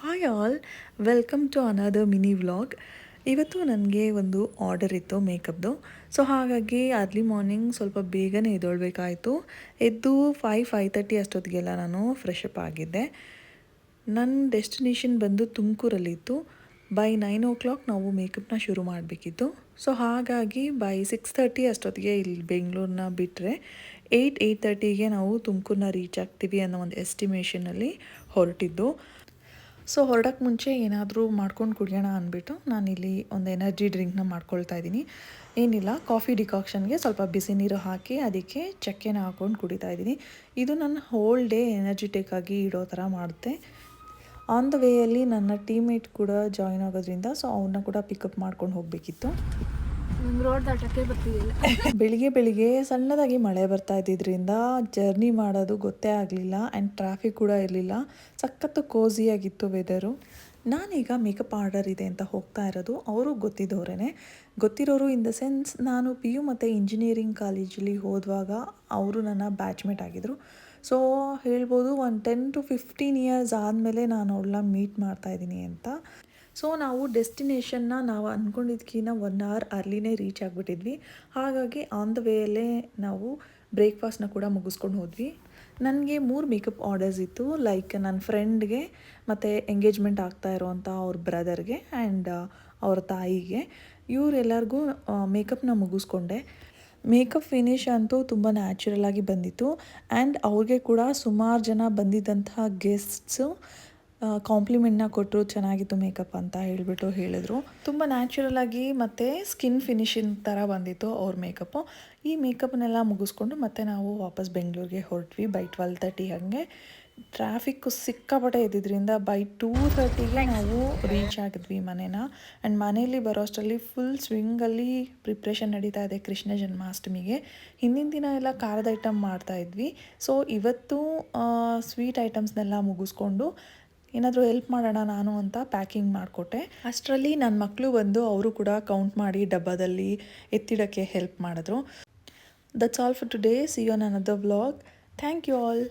Hi all, welcome to another mini vlog. ಇವತ್ತು ನನಗೆ ಒಂದು ಆರ್ಡರ್ ಇತ್ತು ಮೇಕಪ್ದು. ಸೊ ಹಾಗಾಗಿ ಅರ್ಲಿ ಮಾರ್ನಿಂಗ್ ಸ್ವಲ್ಪ ಬೇಗನೆ ಎದ್ದೇಳಬೇಕಾಯಿತು. ಎದ್ದು 5:30 ಅಷ್ಟೊತ್ತಿಗೆಲ್ಲ ನಾನು ಫ್ರೆಶ್ ಅಪ್ ಆಗಿದ್ದೆ. ನನ್ನ ಡೆಸ್ಟಿನೇಷನ್ ಬಂದು ತುಮಕೂರಲ್ಲಿತ್ತು. ಬೈ 9 o'clock ನಾವು ಮೇಕಪ್ನ ಶುರು ಮಾಡಬೇಕಿತ್ತು. ಸೊ ಹಾಗಾಗಿ ಬೈ 6:30 ಅಷ್ಟೊತ್ತಿಗೆ ಇಲ್ಲಿ ಬೆಂಗಳೂರನ್ನ ಬಿಟ್ಟರೆ 8:30ಗೆ ನಾವು ತುಮಕೂರನ್ನ ರೀಚ್ ಆಗ್ತೀವಿ ಅನ್ನೋ ಒಂದು ಎಸ್ಟಿಮೇಷನಲ್ಲಿ ಹೊರಟಿದ್ದು. ಸೊ ಹೊರಡೋಕ್ಕೆ ಮುಂಚೆ ಏನಾದರೂ ಮಾಡ್ಕೊಂಡು ಕುಡಿಯೋಣ ಅಂದ್ಬಿಟ್ಟು ನಾನಿಲ್ಲಿ ಒಂದು ಎನರ್ಜಿ ಡ್ರಿಂಕ್ನ ಮಾಡ್ಕೊಳ್ತಾ ಇದ್ದೀನಿ. ಏನಿಲ್ಲ, ಕಾಫಿ ಡಿಕಾಕ್ಷನ್ಗೆ ಸ್ವಲ್ಪ ಬಿಸಿ ನೀರು ಹಾಕಿ ಅದಕ್ಕೆ ಚಕ್ಕೆನ ಹಾಕ್ಕೊಂಡು ಕುಡಿತಾ ಇದ್ದೀನಿ. ಇದು ನನ್ನ ಹೋಲ್ ಡೇ ಎನರ್ಜಿಟಿಕ್ ಆಗಿ ಇಡೋ ಥರ ಮಾಡುತ್ತೆ. ಆನ್ ದ ವೇಯಲ್ಲಿ ನನ್ನ ಟೀಮ್ಮೇಟ್ ಕೂಡ ಜಾಯಿನ್ ಆಗೋದ್ರಿಂದ ಸೊ ಅವನ್ನ ಕೂಡ ಪಿಕಪ್ ಮಾಡ್ಕೊಂಡು ಹೋಗಬೇಕಿತ್ತು. ರೋಡ್ ದಾಟಕ್ಕೆ ಬರ್ತಿದ್ದಿಲ್ಲ. ಬೆಳಿಗ್ಗೆ ಸಣ್ಣದಾಗಿ ಮಳೆ ಬರ್ತಾ ಇದ್ದಿದ್ದರಿಂದ ಜರ್ನಿ ಮಾಡೋದು ಗೊತ್ತೇ ಆಗಲಿಲ್ಲ. ಆ್ಯಂಡ್ ಟ್ರಾಫಿಕ್ ಕೂಡ ಇರಲಿಲ್ಲ. ಸಖತ್ತು ಕೋಝಿಯಾಗಿತ್ತು ವೆದರು. ನಾನೀಗ ಮೇಕಪ್ ಆರ್ಡರ್ ಇದೆ ಅಂತ ಹೋಗ್ತಾ ಇರೋದು ಅವರು ಗೊತ್ತಿರೋರು ಇನ್ ದ ಸೆನ್ಸ್ ನಾನು PU ಮತ್ತು ಇಂಜಿನಿಯರಿಂಗ್ ಕಾಲೇಜಲ್ಲಿ ಹೋದುವಾಗ ಅವರು ನನ್ನ ಬ್ಯಾಚ್ಮೇಟ್ ಆಗಿದ್ದರು. ಸೊ ಹೇಳ್ಬೋದು ಒಂದು 10 to 15 years ಆದಮೇಲೆ ನಾನು ಅವ್ಳನ್ನ ಮೀಟ್ ಮಾಡ್ತಾಯಿದ್ದೀನಿ ಅಂತ. ಸೊ ನಾವು ಡೆಸ್ಟಿನೇಷನ್ನ ನಾವು ಅಂದ್ಕೊಂಡಿದ್ದಕ್ಕಿಂತ 1 hour ಅರ್ಲಿನೇ ರೀಚ್ ಆಗಿಬಿಟ್ಟಿದ್ವಿ. ಹಾಗಾಗಿ ಆನ್ ದ ವೇಯಲ್ಲೇ ನಾವು ಬ್ರೇಕ್ಫಾಸ್ಟ್ನ ಕೂಡ ಮುಗಿಸ್ಕೊಂಡು ಹೋದ್ವಿ. ನನಗೆ 3 ಮೇಕಪ್ ಆರ್ಡರ್ಸ್ ಇತ್ತು. ಲೈಕ್ ನನ್ನ ಫ್ರೆಂಡ್ಗೆ ಮತ್ತು ಎಂಗೇಜ್ಮೆಂಟ್ ಆಗ್ತಾ ಇರೋವಂಥ ಅವ್ರ ಬ್ರದರ್ಗೆ ಆ್ಯಂಡ್ ಅವ್ರ ತಾಯಿಗೆ. ಇವರೆಲ್ಲರಿಗೂ ಮೇಕಪ್ನ ಮುಗಿಸ್ಕೊಂಡೆ. ಮೇಕಪ್ ಫಿನಿಶ್ ಅಂತೂ ತುಂಬ ನ್ಯಾಚುರಲಾಗಿ ಬಂದಿತ್ತು. ಆ್ಯಂಡ್ ಅವ್ರಿಗೆ ಕೂಡ ಸುಮಾರು ಜನ ಬಂದಿದ್ದಂತಹ ಗೆಸ್ಟ್ಸು ಕಾಂಪ್ಲಿಮೆಂಟ್ನ ಕೊಟ್ಟರು, ಚೆನ್ನಾಗಿತ್ತು ಮೇಕಪ್ ಅಂತ ಹೇಳಿದ್ರು. ತುಂಬ ನ್ಯಾಚುರಲಾಗಿ ಮತ್ತು ಸ್ಕಿನ್ ಫಿನಿಶಿಂಗ್ ಥರ ಬಂದಿತ್ತು ಅವ್ರ ಮೇಕಪ್ಪು. ಈ ಮೇಕಪ್ನೆಲ್ಲ ಮುಗಿಸ್ಕೊಂಡು ಮತ್ತೆ ನಾವು ವಾಪಸ್ ಬೆಂಗಳೂರಿಗೆ ಹೊರಟ್ವಿ ಬೈ 12:30 ಹಾಗೆ. ಟ್ರಾಫಿಕ್ಕು ಸಿಕ್ಕಾಪಟ್ಟೆ ಇದ್ದಿದ್ದರಿಂದ ಬೈ 2:30ಗೆ ನಾವು ರೀಚ್ ಆಗಿದ್ವಿ ಮನೇನ. ಆ್ಯಂಡ್ ಮನೇಲಿ ಬರೋ ಅಷ್ಟರಲ್ಲಿ ಫುಲ್ ಸ್ವಿಂಗಲ್ಲಿ ಪ್ರಿಪ್ರೇಷನ್ ನಡೀತಾ ಇದೆ ಕೃಷ್ಣ ಜನ್ಮಾಷ್ಟಮಿಗೆ. ಹಿಂದಿನ ದಿನ ಎಲ್ಲ ಖಾರದ ಐಟಮ್ ಮಾಡ್ತಾಯಿದ್ವಿ. ಸೊ ಇವತ್ತು ಸ್ವೀಟ್ ಐಟಮ್ಸ್ನೆಲ್ಲ ಮುಗಿಸ್ಕೊಂಡು ಏನಾದರೂ ಹೆಲ್ಪ್ ಮಾಡೋಣ ನಾನು ಅಂತ ಪ್ಯಾಕಿಂಗ್ ಮಾಡಿಕೊಟ್ಟೆ. ಅಷ್ಟರಲ್ಲಿ ನನ್ನ ಮಕ್ಕಳು ಬಂದು ಅವರು ಕೂಡ ಕೌಂಟ್ ಮಾಡಿ ಡಬ್ಬದಲ್ಲಿ ಎತ್ತಿಡೋಕ್ಕೆ ಹೆಲ್ಪ್ ಮಾಡಿದ್ರು. That's all for today. See you on another vlog. Thank you all.